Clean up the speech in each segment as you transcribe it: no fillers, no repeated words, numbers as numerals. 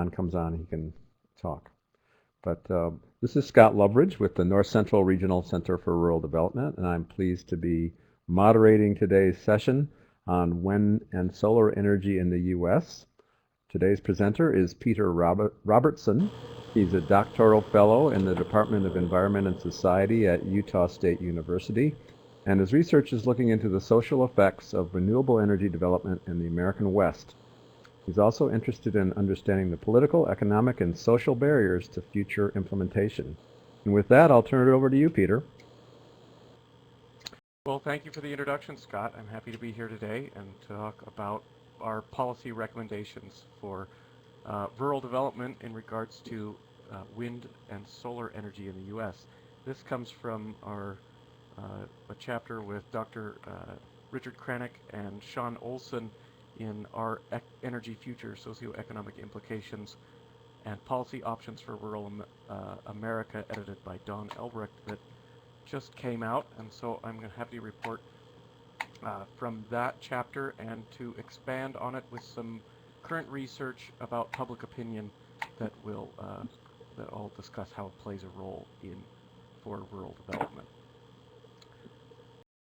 John comes on, he can talk. But this is Scott Loveridge with the North Central Regional Center for Rural Development, and I'm pleased to be moderating today's session on wind and solar energy in the U.S. Today's presenter is Peter Robertson. He's a doctoral fellow in the Department of Environment and Society at Utah State University, and his research is looking into the social effects of renewable energy development in the American West. He's also interested in understanding the political, economic, and social barriers to future implementation. And with that, I'll turn it over to you, Peter. Well, thank you for the introduction, Scott. I'm happy to be here today and talk about our policy recommendations for rural development in regards to wind and solar energy in the U.S. This comes from our a chapter with Dr. Richard Kranick and Sean Olson in our Energy Future Socioeconomic Implications and Policy Options for Rural America, edited by Don Elbrecht, that just came out, and so I'm going to have to report from that chapter and to expand on it with some current research about public opinion that will that I'll discuss how it plays a role for rural development.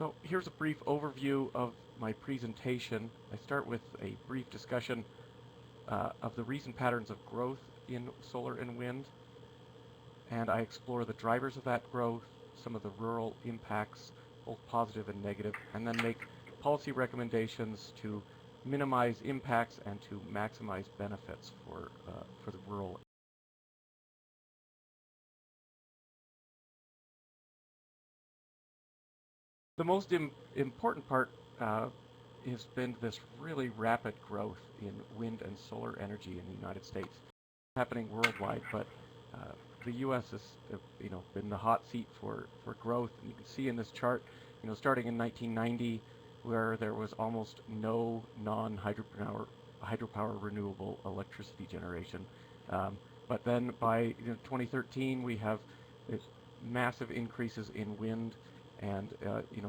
So here's a brief overview of my presentation. I start with a brief discussion of the recent patterns of growth in solar and wind, and I explore the drivers of that growth, some of the rural impacts, both positive and negative, and then make policy recommendations to minimize impacts and to maximize benefits for the rural. The most important part has been this really rapid growth in wind and solar energy in the United States, happening worldwide, but the U.S. has been the hot seat for growth. And you can see in this chart, starting in 1990, where there was almost no hydropower renewable electricity generation. But then by 2013, we have massive increases in wind and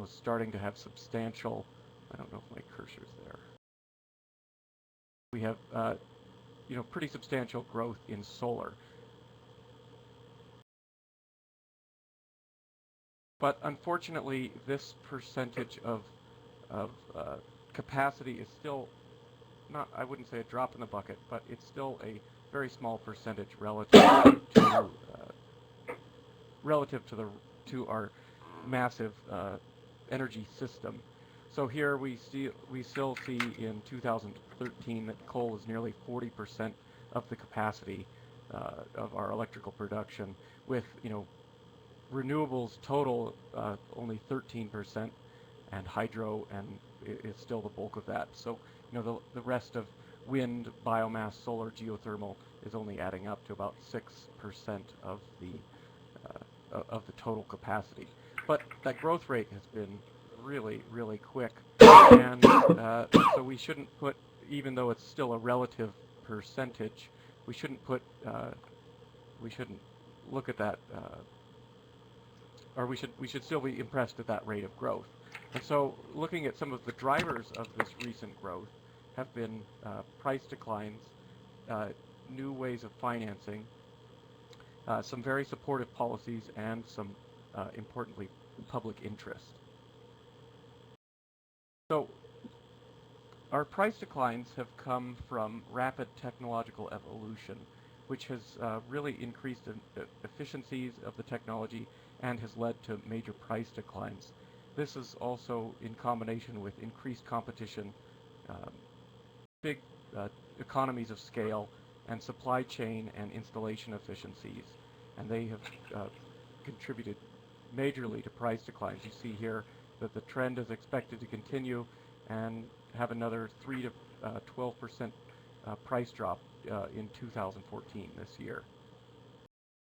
starting to have substantial, I don't know if my cursor's there. We have pretty substantial growth in solar. But unfortunately, this percentage of capacity is still not, I wouldn't say a drop in the bucket, but it's still a very small percentage relative to our massive energy system. So here we still see in 2013 that coal is nearly 40% of the capacity of our electrical production, with renewables total only 13%, and hydro is still the bulk of that. So the rest of wind, biomass, solar, geothermal is only adding up to about 6% of the total capacity. But that growth rate has been really, really quick, and so we shouldn't put, even though it's still a relative percentage, we shouldn't look at that, or we should still be impressed at that rate of growth. And so, looking at some of the drivers of this recent growth have been price declines, new ways of financing, some very supportive policies, and some, importantly, public interest. So, our price declines have come from rapid technological evolution, which has really increased the efficiencies of the technology and has led to major price declines. This is also in combination with increased competition, big economies of scale, and supply chain and installation efficiencies, and they have contributed majorly to price declines. You see here that the trend is expected to continue and have another 3 to 12% price drop in 2014, this year.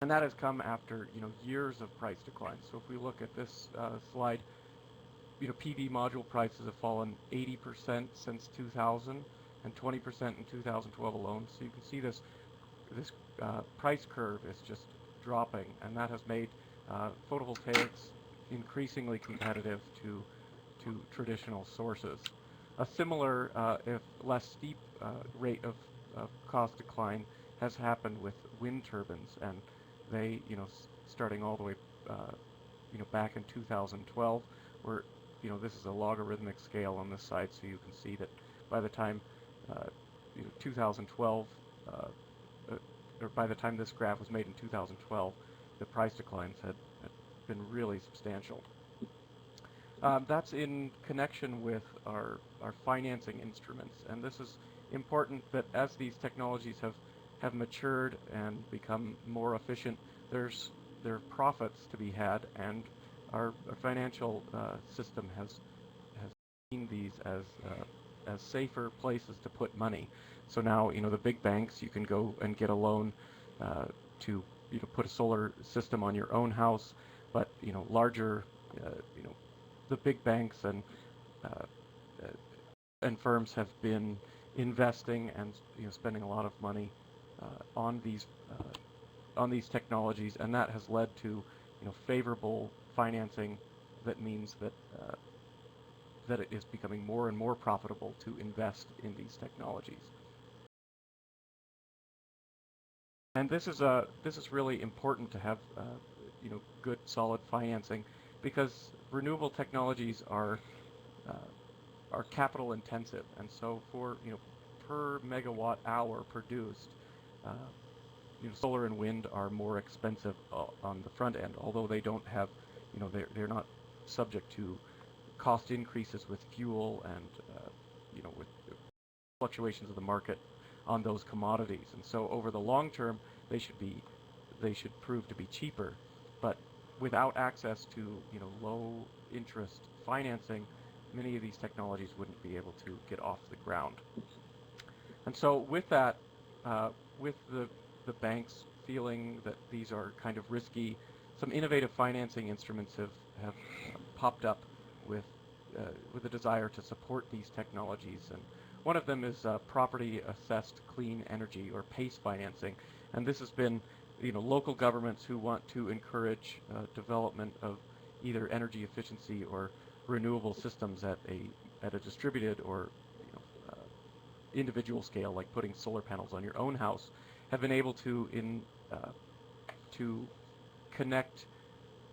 And that has come after years of price declines. So if we look at this slide, PV module prices have fallen 80% since 2000 and 20% in 2012 alone. So you can see this price curve is just dropping, and that has made photovoltaics increasingly competitive to traditional sources. A similar, if less steep, rate of cost decline has happened with wind turbines, and they, starting all the way, back in 2012, where, this is a logarithmic scale on this side, so you can see that by the time, 2012, or by the time this graph was made in 2012, the price declines had been really substantial. That's in connection with our financing instruments, and this is important that as these technologies have matured and become more efficient, there are profits to be had, and our financial system has seen these as safer places to put money. So now, the big banks, you can go and get a loan to put a solar system on your own house, but larger, the big banks and firms have been investing and spending a lot of money on these technologies, and that has led to favorable financing. That means that it is becoming more and more profitable to invest in these technologies. And this is really important to have good solid financing, because renewable technologies are capital intensive, and so for per megawatt hour produced, solar and wind are more expensive on the front end, although they don't have, they're not subject to cost increases with fuel and with fluctuations of the market on those commodities. And so over the long term, they should prove to be cheaper, but without access to low interest financing, many of these technologies wouldn't be able to get off the ground. And so with that, with the banks feeling that these are kind of risky, some innovative financing instruments have popped up with a desire to support these technologies. And one of them is property assessed clean energy, or PACE financing, and this has been local governments who want to encourage development of either energy efficiency or renewable systems at a distributed or individual scale, like putting solar panels on your own house, have been able to connect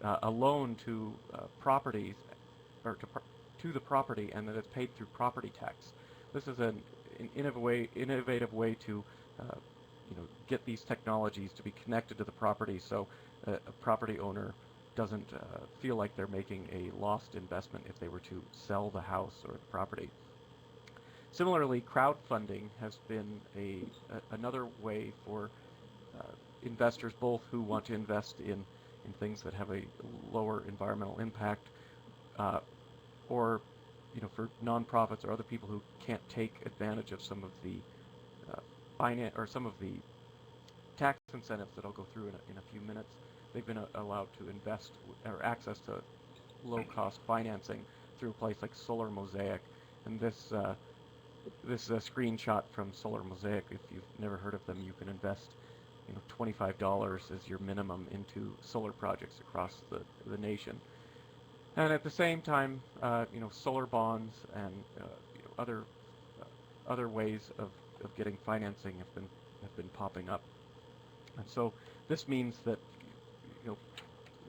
a loan to properties, or to the property, and that it's paid through property tax. This is an innovative way to get these technologies to be connected to the property, so a property owner doesn't feel like they're making a lost investment if they were to sell the house or the property. Similarly, crowdfunding has been another way for investors, both who want to invest in things that have a lower environmental impact, or for nonprofits or other people who can't take advantage of some of the finance or some of the tax incentives that I'll go through in a few minutes. They've been allowed to invest or access to low-cost financing through a place like Solar Mosaic. And this is a screenshot from Solar Mosaic. If you've never heard of them, you can invest $25 as your minimum into solar projects across the nation. And at the same time, solar bonds and other ways of getting financing have been popping up. And so this means that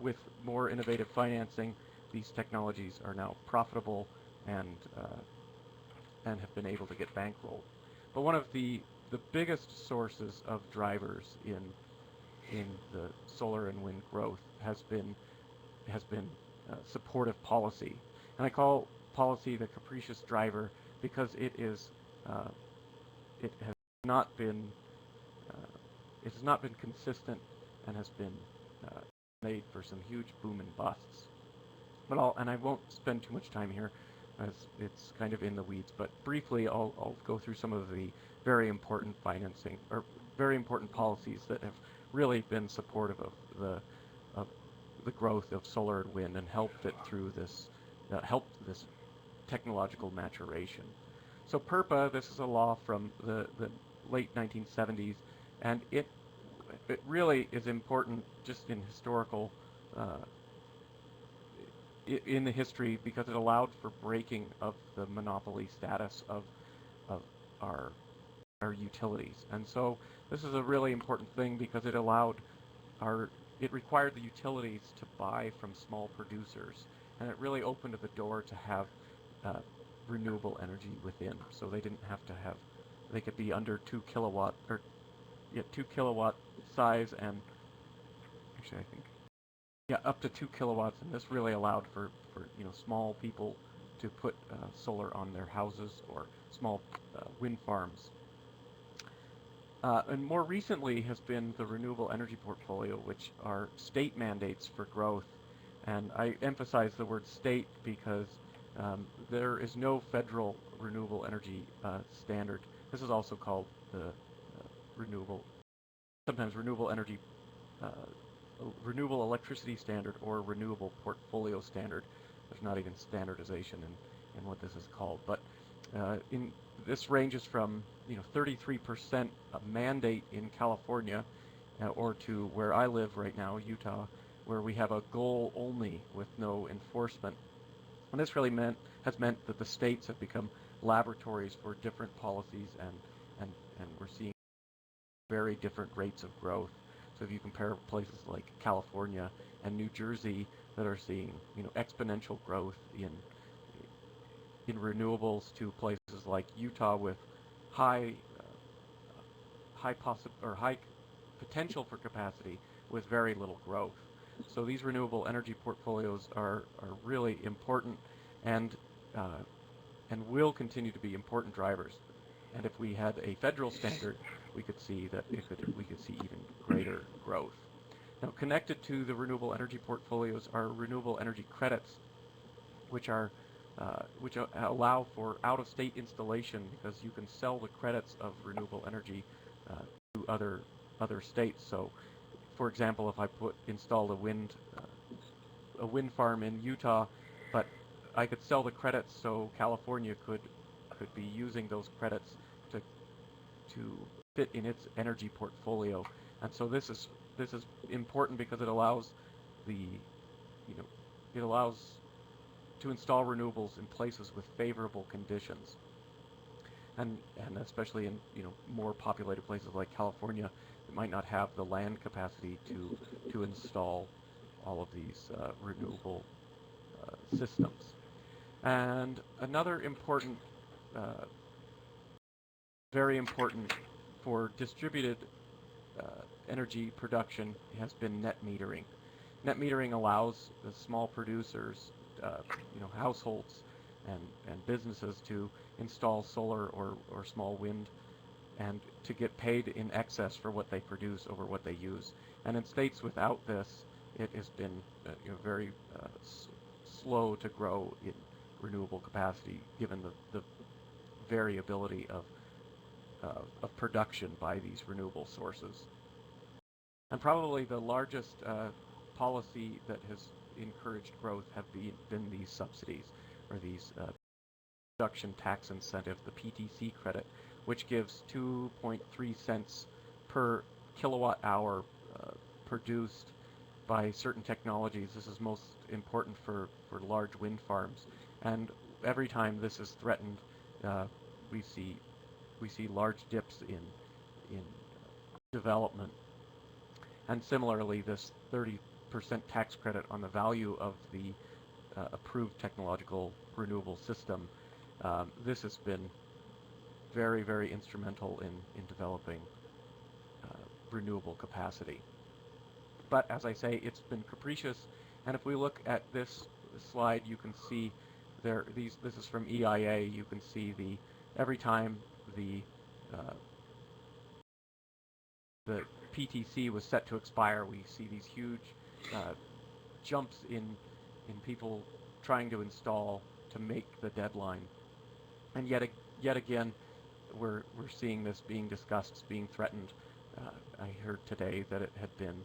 with more innovative financing, these technologies are now profitable and have been able to get bankrolled. But one of the biggest sources of drivers in the solar and wind growth has been supportive policy, and I call policy the capricious driver because it has not been consistent and has been made for some huge boom and busts. But I won't spend too much time here, as it's kind of in the weeds. But briefly, I'll go through some of the very important financing or very important policies that have really been supportive of the growth of solar and wind and helped it through this technological maturation. So PURPA, this is a law from the late 1970s, and it really is important just in historical in the history, because it allowed for breaking of the monopoly status of our our utilities. And so this is a really important thing because it required the utilities to buy from small producers, and it really opened the door to have uh, renewable energy within. So they didn't have to have, they could be under 2 kilowatt or 2 kilowatt size, and actually I think up to 2 kilowatts, and this really allowed for small people to put solar on their houses or small wind farms. And more recently has been the renewable energy portfolio, which are state mandates for growth. And I emphasize the word state because there is no federal renewable energy standard. This is also called the renewable, sometimes uh, renewable electricity standard or renewable portfolio standard. There's not even standardization in what this is called. But this ranges from 33% mandate in California, or to where I live right now, Utah, where we have a goal only with no enforcement. And this really has meant that the states have become laboratories for different policies, and we're seeing very different rates of growth. So if you compare places like California and New Jersey that are seeing exponential growth in renewables, to places like Utah with high high potential for capacity with very little growth. So these renewable energy portfolios are really important, and will continue to be important drivers. And if we had a federal standard, we could see that we could see even greater growth. Now, connected to the renewable energy portfolios are renewable energy credits, which allow for out-of-state installation, because you can sell the credits of renewable energy to other states. So, for example, if I installed a wind farm in Utah, but I could sell the credits, so California could be using those credits to fit in its energy portfolio. And so this is important because it allows it allows to install renewables in places with favorable conditions, and especially in more populated places like California, that might not have the land capacity to install all of these renewable systems. And another important, very important for distributed energy production has been net metering. Net metering allows the small producers, households and businesses, to install solar or small wind, and to get paid in excess for what they produce over what they use. And in states without this, it has been very slow to grow in renewable capacity, given the variability of production by these renewable sources. And probably the largest policy that has encouraged growth have been these subsidies, or these production tax incentive, the PTC credit, which gives 2.3 cents per kilowatt hour produced by certain technologies. This is most important for large wind farms. And every time this is threatened, we see large dips in development. And similarly, this 30% tax credit on the value of the approved technological renewable system, this has been very, very instrumental in developing renewable capacity. But as I say, it's been capricious. And if we look at this slide, you can see this is from EIA. You can see every time the PTC was set to expire, we see these huge jumps in people trying to install to make the deadline. And yet again, we're seeing this being discussed, being threatened. I heard today that it had been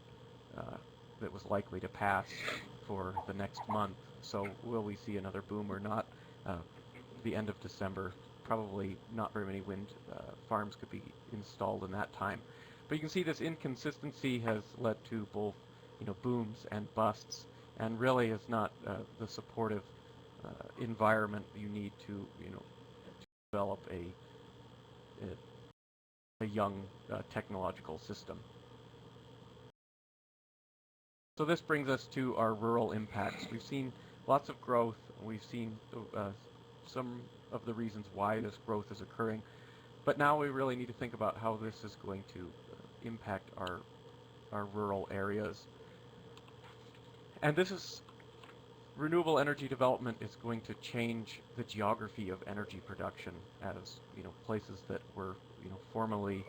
that was likely to pass for the next month. So will we see another boom or not? The end of December, probably not very many wind farms could be installed in that time. But you can see this inconsistency has led to both booms and busts, and really is not the supportive environment you need to develop a young technological system. So this brings us to our rural impacts. We've seen lots of growth. We've seen some of the reasons why this growth is occurring. But now we really need to think about how this is going to impact our rural areas. And renewable energy development is going to change the geography of energy production, as places that were formerly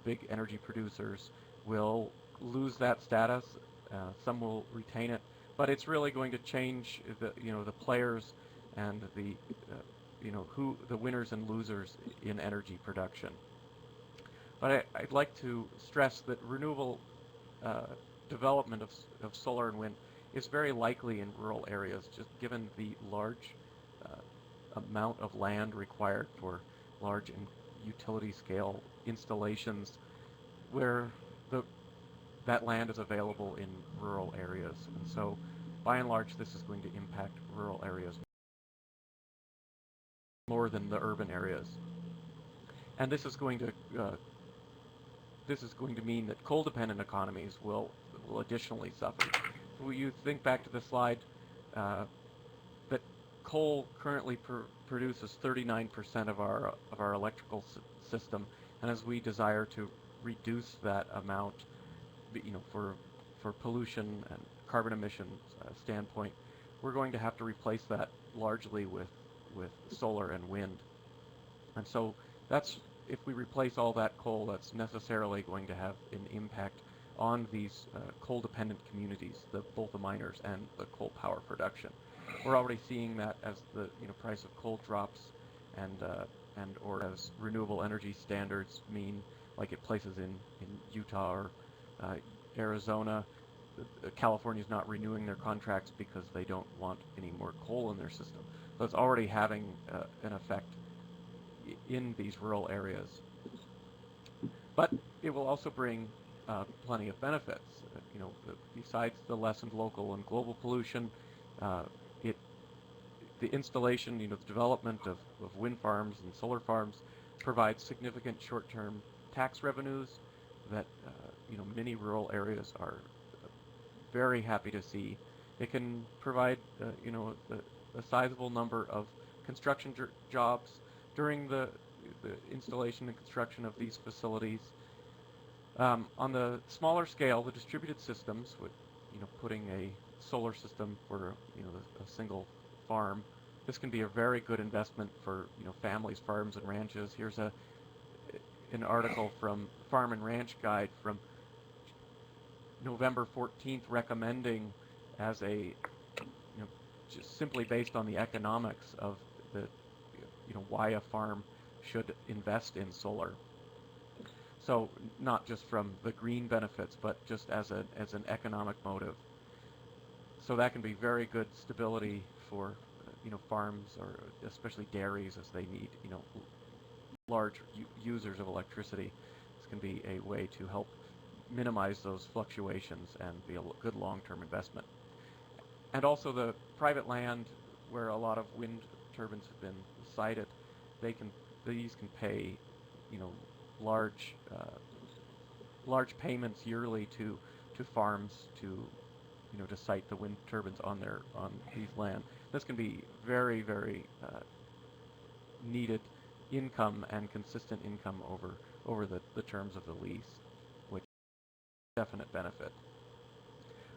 big energy producers will lose that status. Some will retain it, but it's really going to change the players and the who the winners and losers in energy production. But I'd like to stress that renewable development of solar and wind is very likely in rural areas, just given the large amount of land required for large and utility scale installations where that land is available in rural areas. And so by and large this is going to impact rural areas more than the urban areas. And this is going to mean that coal-dependent economies will additionally suffer. When you think back to the slide, that coal currently produces 39% of our electrical system, and as we desire to reduce that amount, for pollution and carbon emissions standpoint, we're going to have to replace that largely with solar and wind. And so if we replace all that coal, that's necessarily going to have an impact on these coal-dependent communities, both the miners and the coal power production. We're already seeing that as the price of coal drops, or as renewable energy standards mean, like at places in Utah or Arizona, California's not renewing their contracts because they don't want any more coal in their system. So it's already having an effect in these rural areas. But it will also bring plenty of benefits. Besides the lessened local and global pollution, the installation, the development of wind farms and solar farms provides significant short-term tax revenues that many rural areas are very happy to see. It can provide a sizable number of construction jobs during the installation and construction of these facilities. On the smaller scale, the distributed systems, with putting a solar system for a single farm, this can be a very good investment for families, farms, and ranches. Here's an article from Farm and Ranch Guide from November 14th, recommending as just simply based on the economics of why a farm should invest in solar. So not just from the green benefits, but just as an economic motive. So that can be very good stability for farms, or especially dairies, as they need large users of electricity. This can be a way to help minimize those fluctuations and be a good long-term investment. And also the private land where a lot of wind turbines have been sited, these can pay large payments yearly to farms to site the wind turbines on these land. This can be very, very needed income and consistent income over the terms of the lease, which is a definite benefit.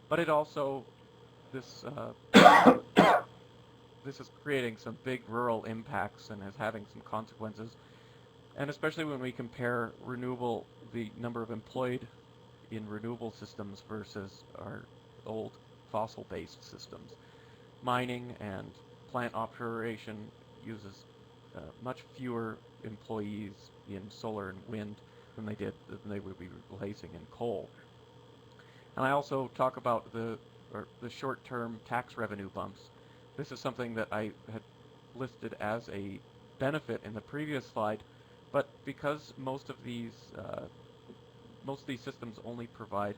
But it also this is creating some big rural impacts and is having some consequences. And especially when we compare the number of employed in renewable systems versus our old fossil-based systems. Mining and plant operation uses much fewer employees in solar and wind than they would be replacing in coal. And I also talk about the short-term tax revenue bumps. This is something that I had listed as a benefit in the previous slide, but because most of these systems only provide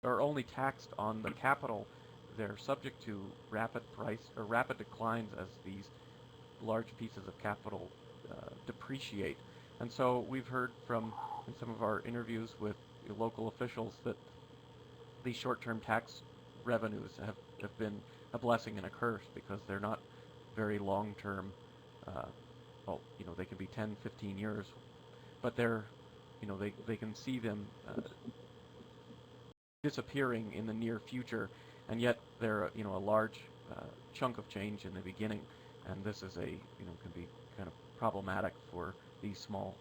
are only taxed on the capital, they're subject to rapid declines as these large pieces of capital depreciate. And so we've heard from, in some of our interviews with local officials, that these short-term tax revenues have been a blessing and a curse because they're not very long-term. Well, they can be 10, 15 years, but they can see them disappearing in the near future, and yet they're a large chunk of change in the beginning, and this is can be kind of problematic for these small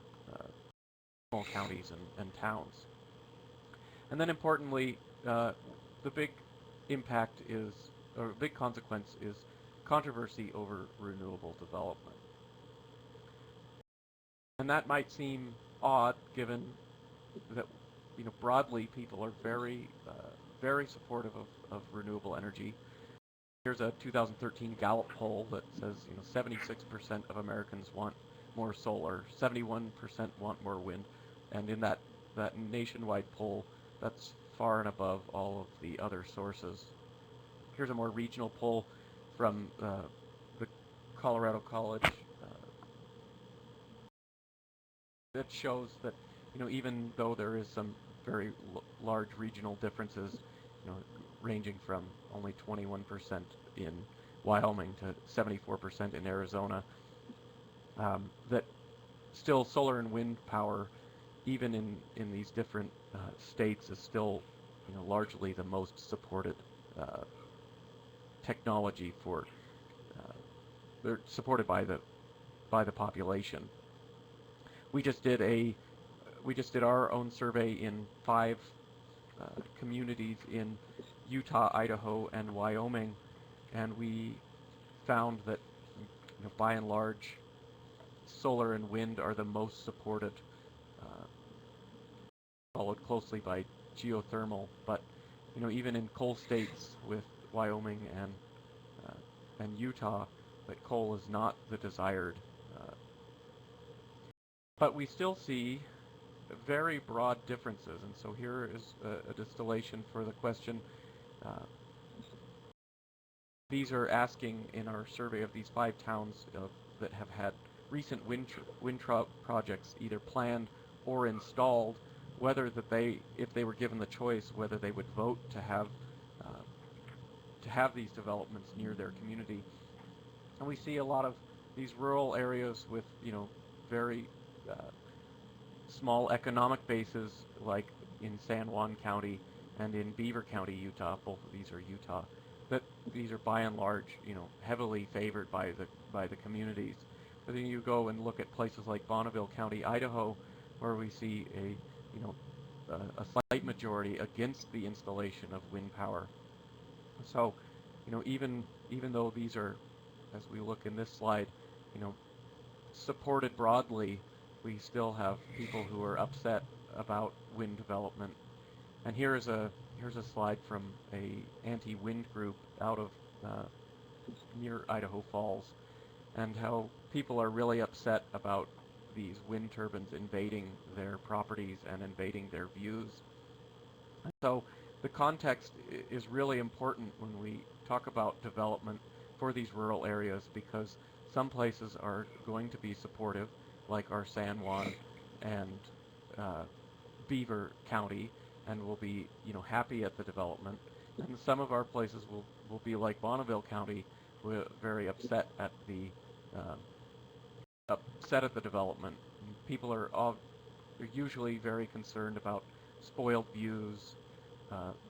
counties and towns. And then importantly, the big impact or big consequence is controversy over renewable development. And that might seem odd given that broadly people are very supportive of renewable energy. Here's a 2013 Gallup poll that says 76% of Americans want more solar, 71% want more wind, and in that nationwide poll, that's far and above all of the other sources. Here's a more regional poll from the Colorado College that shows that even though there is some very large regional differences, ranging from only 21% in Wyoming to 74% in Arizona, that still solar and wind power, even in these different states, is still largely the most supported technology for they're supported by the population. We just did our own survey in 5 communities in Utah, Idaho, and Wyoming, and we found that by and large, solar and wind are the most supported, followed closely by geothermal. But even in coal states with Wyoming and Utah, that coal is not the desired. But we still see very broad differences, and so here is a distillation for the question. These are asking in our survey of these 5 towns that have had recent wind projects either planned or installed, whether if they were given the choice, whether they would vote to have these developments near their community. And we see a lot of these rural areas with very small economic bases, like in San Juan County and in Beaver County, Utah. Both of these are Utah. That these are by and large, heavily favored by the communities. But then you go and look at places like Bonneville County, Idaho, where we see a slight majority against the installation of wind power. So, even though these are, as we look in this slide, supported broadly, we still have people who are upset about wind development. And here's a slide from a anti-wind group out of near Idaho Falls, and how people are really upset about these wind turbines invading their properties and invading their views. So the context is really important when we talk about development for these rural areas, because some places are going to be supportive, like our San Juan and Beaver County, and will be happy at the development, and some of our places will be like Bonneville County, very upset at the development. People are usually very concerned about spoiled views,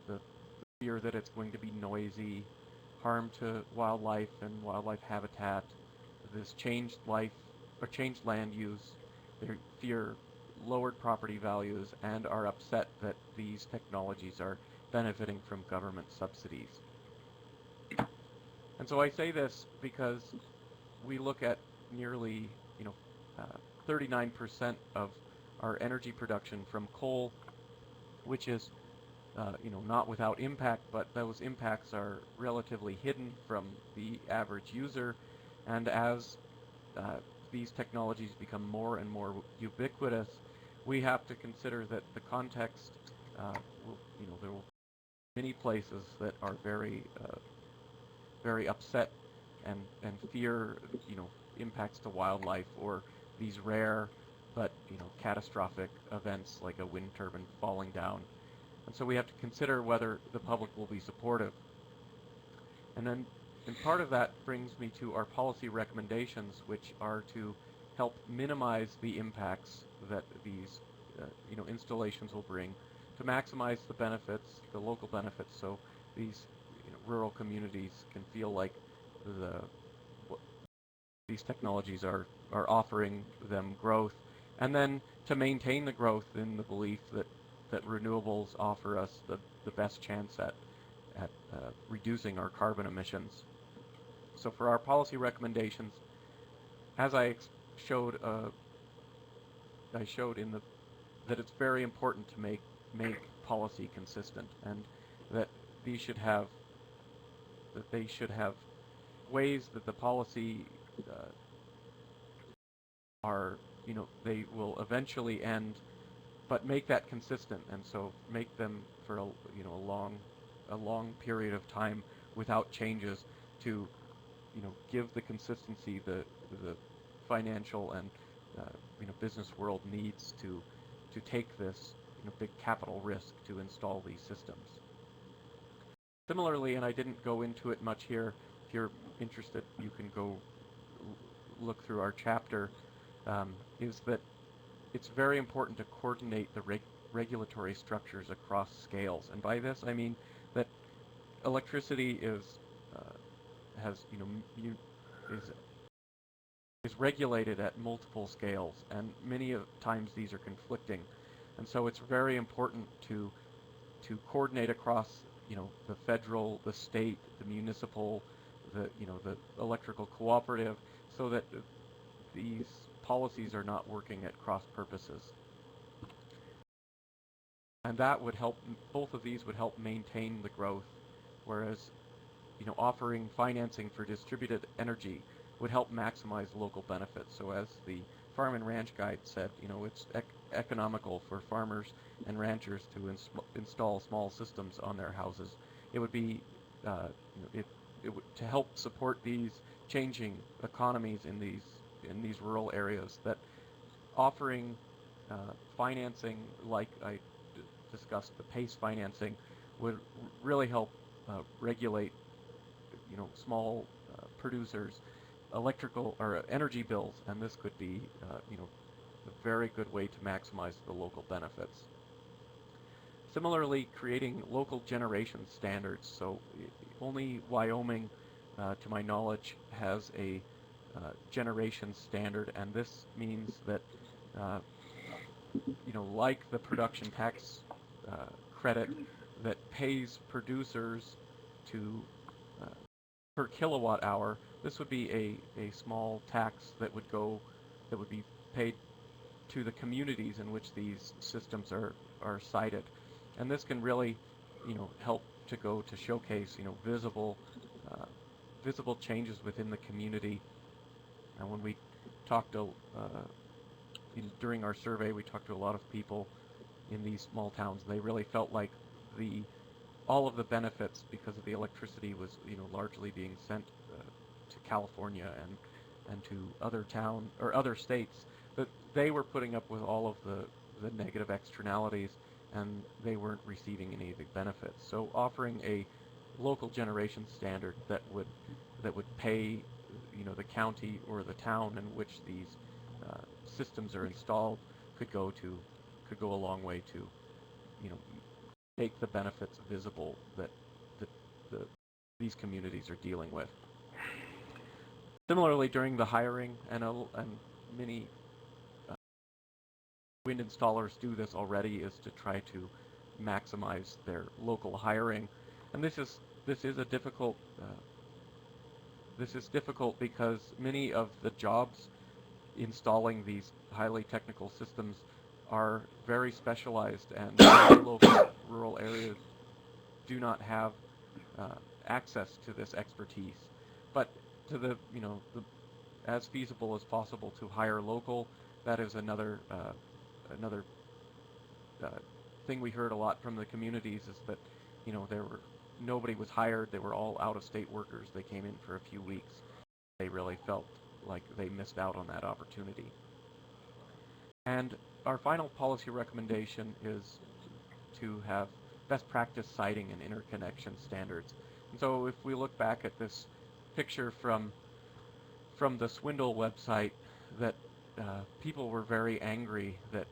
the fear that it's going to be noisy, harm to wildlife and wildlife habitat, this changed land use. They fear lowered property values and are upset that these technologies are benefiting from government subsidies. And so I say this because we look at nearly 39% of our energy production from coal, which is not without impact, but those impacts are relatively hidden from the average user. And as these technologies become more and more ubiquitous, we have to consider that the context, there will be many places that are very, very upset and fear, impacts to wildlife or these rare but catastrophic events like a wind turbine falling down. And so we have to consider whether the public will be supportive. And part of that brings me to our policy recommendations, which are to help minimize the impacts that these installations will bring, to maximize the benefits, the local benefits, so these rural communities can feel like these technologies are offering them growth, and then to maintain the growth in the belief that renewables offer us the best chance at reducing our carbon emissions. So for our policy recommendations, as I showed that it's very important to make policy consistent, and that they should have ways that the policy they will eventually end, but make that consistent, and so make them for a long period of time without changes, to give the consistency the financial and business world needs to take this big capital risk to install these systems. Similarly, and I didn't go into it much here, if you're interested, you can go look through our chapter, is that it's very important to coordinate the regulatory structures across scales. And by this, I mean that electricity is regulated at multiple scales, and many times these are conflicting. And so it's very important to coordinate across the federal, the state, the municipal, the electrical cooperative, so that these policies are not working at cross purposes. And that would help, both of these would help maintain the growth, whereas offering financing for distributed energy would help maximize local benefits. So as the Farm and Ranch Guide said, it's economical for farmers and ranchers to install small systems on their houses. It would be to help support these changing economies in these rural areas, that offering financing like I discussed, the PACE financing, would really help regulate small producers' electrical or energy bills, and this could be a very good way to maximize the local benefits. Similarly, creating local generation standards. So only Wyoming, to my knowledge, has a generation standard, and this means that like the production tax credit that pays producers to per kilowatt hour, this would be a small tax that would be paid to the communities in which these systems are sited. And this can really help to showcase visible changes within the community. And when we talked during our survey, we talked to a lot of people in these small towns. They really felt like all of the benefits, because of the electricity, was largely being sent to California and to other states, that they were putting up with all of the negative externalities, and they weren't receiving any of the benefits. So offering a local generation standard that would pay the county or the town in which these systems are installed could go a long way to make the benefits visible that these communities are dealing with. Similarly, during the hiring, and many wind installers do this already, is to try to maximize their local hiring, and this is difficult because many of the jobs installing these highly technical systems are very specialized, and local rural areas do not have access to this expertise. But to as feasible as possible to hire local, that is another thing we heard a lot from the communities, is that nobody was hired. They were all out-of-state workers. They came in for a few weeks. They really felt like they missed out on that opportunity. And our final policy recommendation is to have best practice siting and interconnection standards. And so if we look back at this picture from the Swindle website, that people were very angry that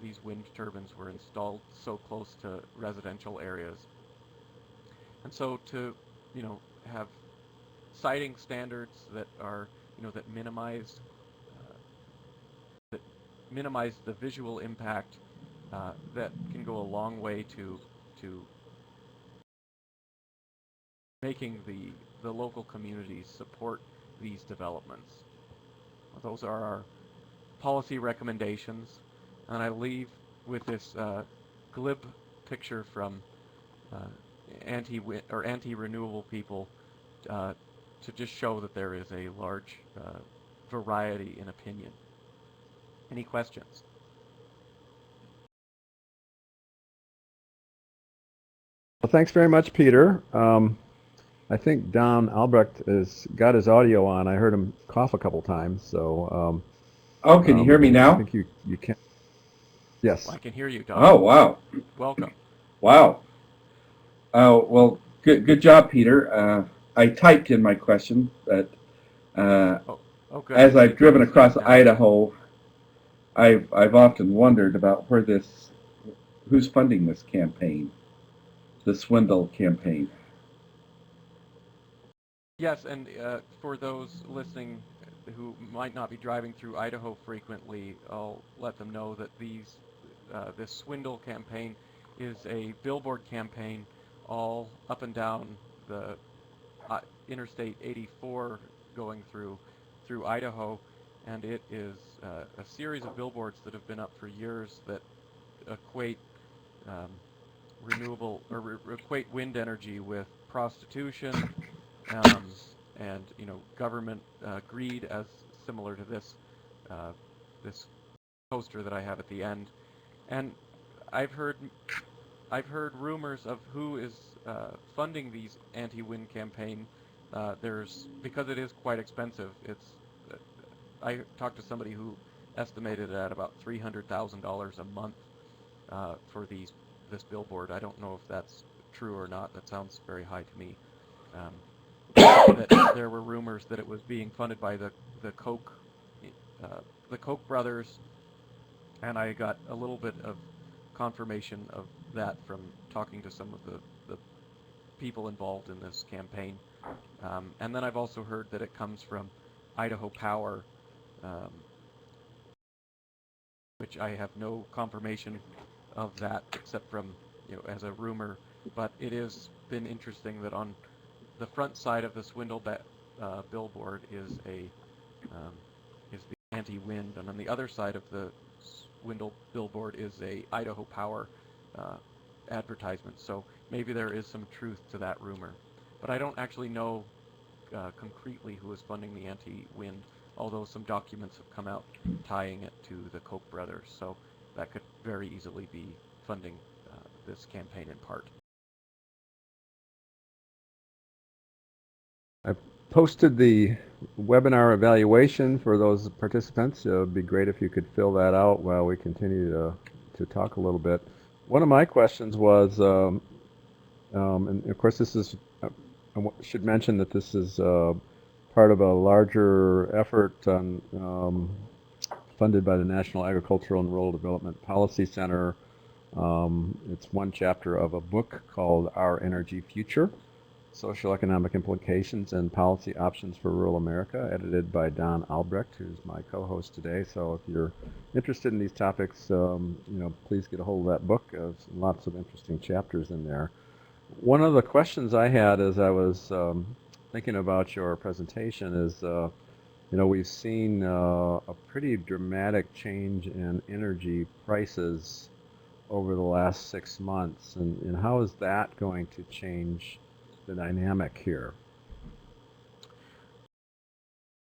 these wind turbines were installed so close to residential areas. And so to, you know, have siting standards that are, that that minimize the visual impact, that can go a long way to making the local communities support these developments. Those are our policy recommendations, and I leave with this glib picture from anti-renewable people to just show that there is a large variety in opinion. Any questions? Well, thanks very much, Peter. I think Don Albrecht has got his audio on. I heard him cough a couple times, so. Oh, can you hear me now? I think you can. Yes. Well, I can hear you, Don. Oh, wow. Welcome. Wow. Oh, well, good job, Peter. I typed in my question, but as I've driven across Idaho, I've often wondered about who's funding this campaign, the Swindle campaign. Yes, and for those listening who might not be driving through Idaho frequently, I'll let them know that this Swindle campaign is a billboard campaign all up and down the Interstate 84 going through Idaho, and it is a series of billboards that have been up for years that equate equate wind energy with prostitution, and government greed, as similar to this poster that I have at the end. And I've heard rumors of who is funding these anti-wind campaign. Because it is quite expensive. I talked to somebody who estimated it at about $300,000 a month for this billboard. I don't know if that's true or not. That sounds very high to me. That there were rumors that it was being funded by the Koch brothers, and I got a little bit of confirmation of that from talking to some of the people involved in this campaign. And then I've also heard that it comes from Idaho Power, which I have no confirmation of that except from, as a rumor. But it has been interesting that on the front side of the Swindle billboard is the anti-wind, and on the other side of the Swindle billboard is a Idaho Power advertisement. So maybe there is some truth to that rumor, but I don't actually know concretely who is funding the anti-wind, although some documents have come out tying it to the Koch brothers, so that could very easily be funding this campaign in part. I posted the webinar evaluation for those participants. It would be great if you could fill that out while we continue to talk a little bit. One of my questions was, and of course this is, I should mention that this is part of a larger effort funded by the National Agricultural and Rural Development Policy Center. It's one chapter of a book called Our Energy Future: Social Economic Implications and Policy Options for Rural America, edited by Don Albrecht, who's my co-host today. So if you're interested in these topics, please get a hold of that book. There's lots of interesting chapters in there. One of the questions I had as I was thinking about your presentation is, we've seen a pretty dramatic change in energy prices over the last 6 months, and how is that going to change the dynamic here?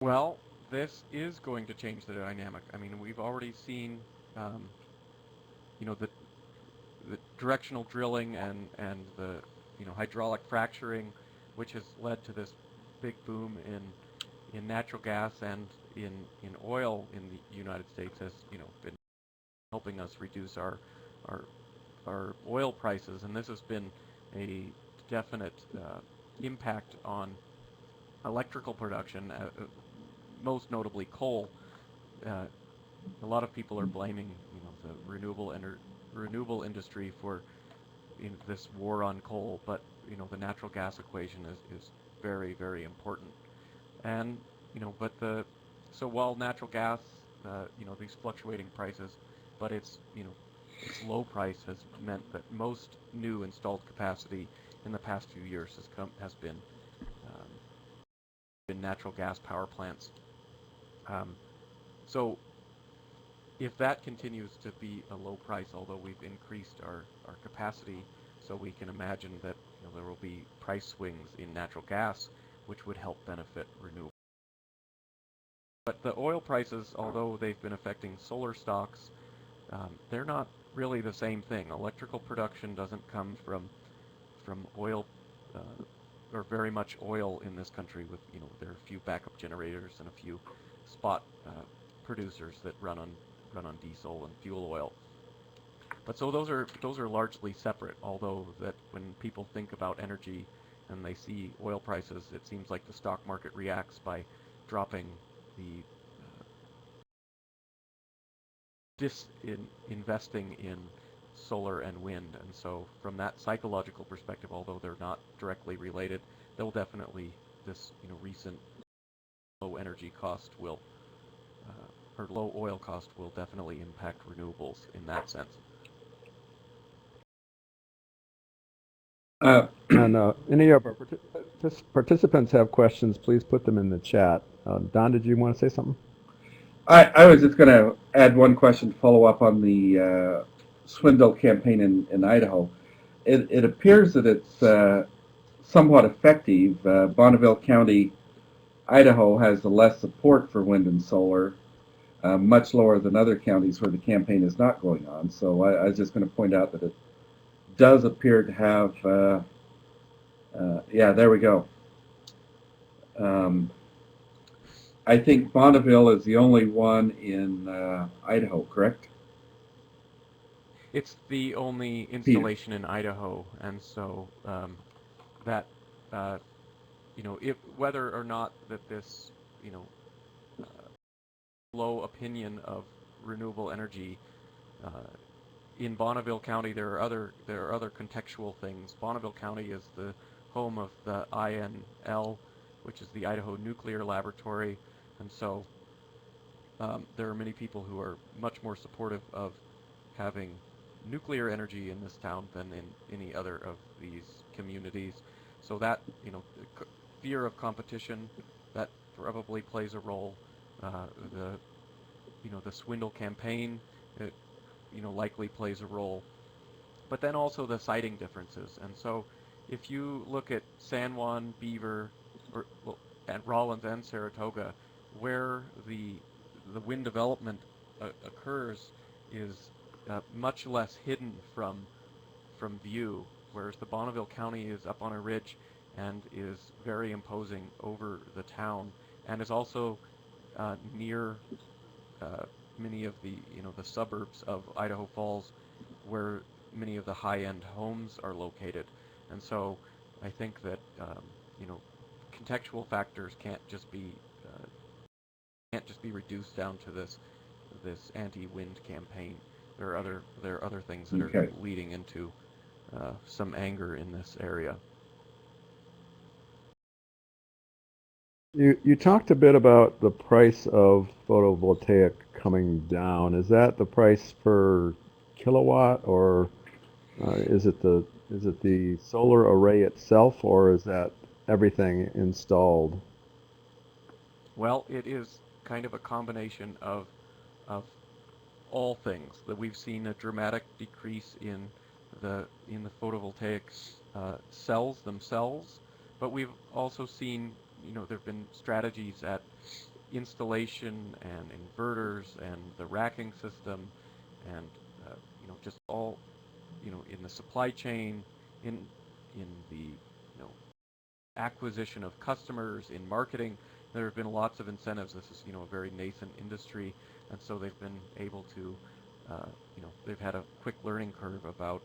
Well, this is going to change the dynamic. I mean, we've already seen, the directional drilling and the hydraulic fracturing, which has led to this big boom in natural gas and in oil in the United States, has been helping us reduce our our oil prices, and this has been a definite impact on electrical production, most notably coal. A lot of people are blaming, the renewable industry for this war on coal, but the natural gas equation is very, very important. And so while natural gas, these fluctuating prices, but its low price has meant that most new installed capacity in the past few years has been natural gas power plants. So if that continues to be a low price, although we've increased our capacity, so we can imagine that there will be price swings in natural gas, which would help benefit renewable. But the oil prices, although they've been affecting solar stocks, they're not really the same thing. Electrical production doesn't come from oil, or very much oil in this country. With there are a few backup generators and a few spot producers that run on diesel and fuel oil. But so those are largely separate. Although that when people think about energy and they see oil prices, it seems like the stock market reacts by dropping the investing in solar and wind. And so from that psychological perspective, although they're not directly related, they'll definitely, this recent low energy cost will, or low oil cost will definitely impact renewables in that sense. And any of our participants have questions, please put them in the chat. Don, did you want to say something? I was just going to add one question to follow up on the swindle campaign in Idaho. It appears that it's somewhat effective. Bonneville County, Idaho has the less support for wind and solar, much lower than other counties where the campaign is not going on. So I was just going to point out that it does appear to have, yeah, there we go. I think Bonneville is the only one in Idaho, correct? It's the only installation in Idaho, and so that whether or not that this low opinion of renewable energy in Bonneville County, there are other contextual things. Bonneville County is the home of the INL, which is the Idaho Nuclear Laboratory, and so there are many people who are much more supportive of having nuclear energy in this town than in any other of these communities. So that fear of competition, that probably plays a role. The swindle campaign, it likely plays a role. But then also the siting differences. And so if you look at San Juan, Beaver, and Rollins and Saratoga, where the wind development occurs is much less hidden from view, whereas the Bonneville County is up on a ridge and is very imposing over the town, and is also near many of the the suburbs of Idaho Falls, where many of the high-end homes are located. And so I think that contextual factors can't just be reduced down to this anti-wind campaign. There are other things that are leading into some anger in this area. You talked a bit about the price of photovoltaic coming down. Is that the price per kilowatt, or is it the solar array itself, or is that everything installed? Well, it is kind of a combination of all things. That we've seen a dramatic decrease in the photovoltaic cells themselves, but we've also seen there have been strategies at installation and inverters and the racking system, and just all in the supply chain, in the acquisition of customers, in marketing. There have been lots of incentives. This is a very nascent industry, and so they've been able to they've had a quick learning curve about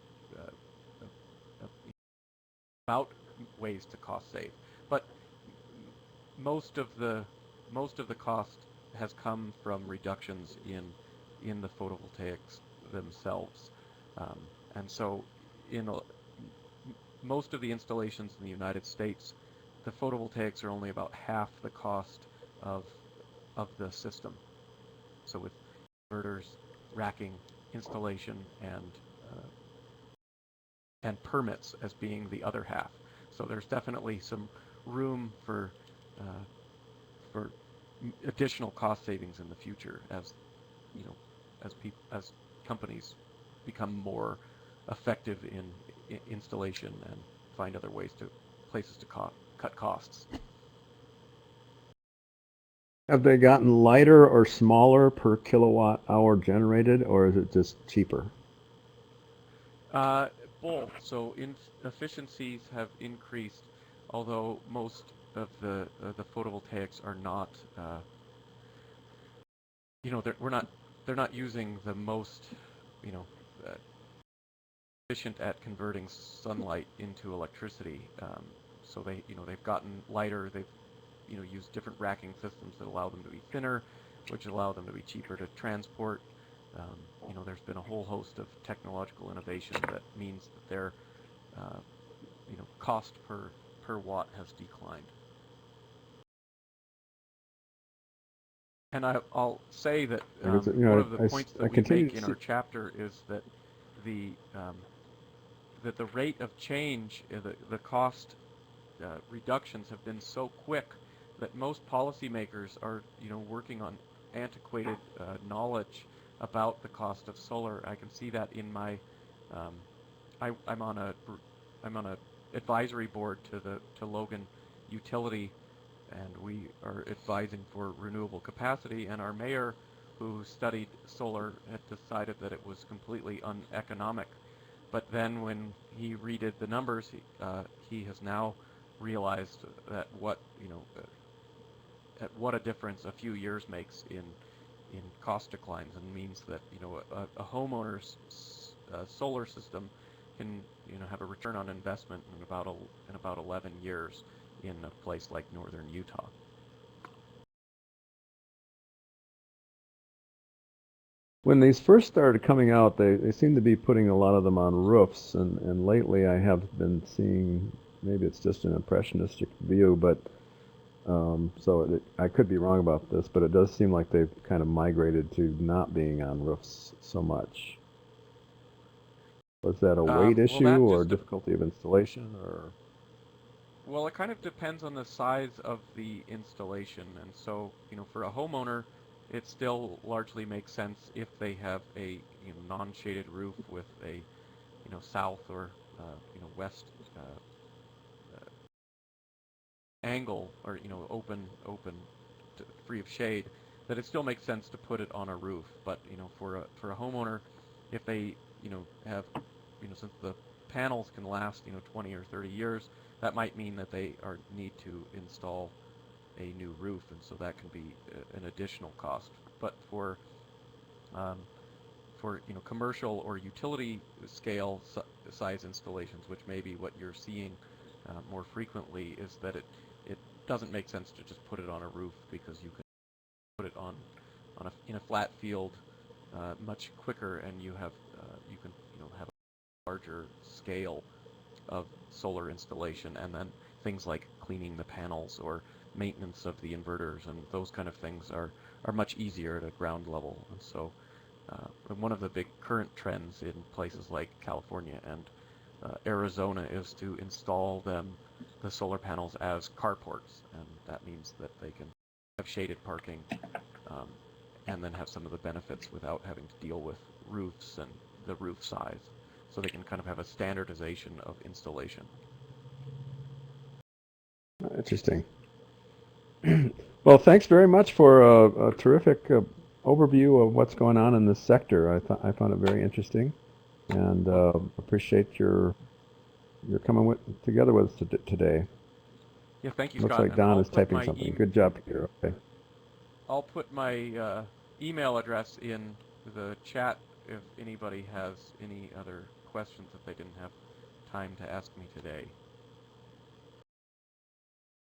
about ways to cost save, but most of the cost has come from reductions in the photovoltaics themselves, and so most of the installations in the United States, the photovoltaics are only about half the cost of the system. So with inverters, racking, installation, and permits as being the other half. So there's definitely some room for additional cost savings in the future as as companies become more effective in installation and find other places to cut costs. Have they gotten lighter or smaller per kilowatt hour generated, or is it just cheaper? Both. So efficiencies have increased, although most of the photovoltaics are not. They're not using the most, efficient at converting sunlight into electricity. So they've gotten lighter. They've used different racking systems that allow them to be thinner, which allow them to be cheaper to transport. There's been a whole host of technological innovation that means that their cost per watt has declined. And I'll say that one of the points that we make in our chapter is that the rate of change, the cost reductions have been so quick that most policymakers are working on antiquated knowledge about the cost of solar. I can see that in my I'm on a advisory board to Logan Utility, and we are advising for renewable capacity, and our mayor, who studied solar, had decided that it was completely uneconomic. But then when he redid the numbers, he has now realized that what a difference a few years makes in cost declines, and means that a homeowner's solar system can have a return on investment in about 11 years in a place like northern Utah. When these first started coming out, they seem to be putting a lot of them on roofs, and lately I have been seeing, maybe it's just an impressionistic view, but I could be wrong about this, but it does seem like they've kind of migrated to not being on roofs so much. Was that a weight issue or difficulty of installation, or? Well, it kind of depends on the size of the installation, and so for a homeowner, it still largely makes sense if they have a non-shaded roof with a south or west angle, or open free of shade, that it still makes sense to put it on a roof. But for a homeowner, if they have since the panels can last 20 or 30 years, that might mean that they need to install a new roof, and so that can be an additional cost. But for commercial or utility scale size installations, which may be what you're seeing more frequently, is that it doesn't make sense to just put it on a roof, because you can put it in a flat field much quicker, and you can have a larger scale of solar installation, and then things like cleaning the panels or maintenance of the inverters and those kind of things are much easier at a ground level. And so one of the big current trends in places like California and Arizona is to install the solar panels as carports, and that means that they can have shaded parking and then have some of the benefits without having to deal with roofs and the roof size. So they can kind of have a standardization of installation. Interesting. Well, thanks very much for a terrific overview of what's going on in this sector. I found it very interesting, and appreciate your coming together with us today. Yeah, thank you, Looks Scott. like Don is typing something. Good job, Peter. Okay. I'll put my email address in the chat if anybody has any other questions that they didn't have time to ask me today.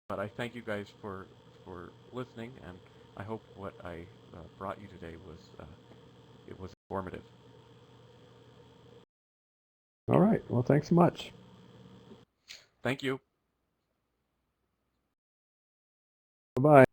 But I thank you guys for listening, and I hope what I brought you today was informative. All right. Well, thanks so much. Thank you. Bye-bye.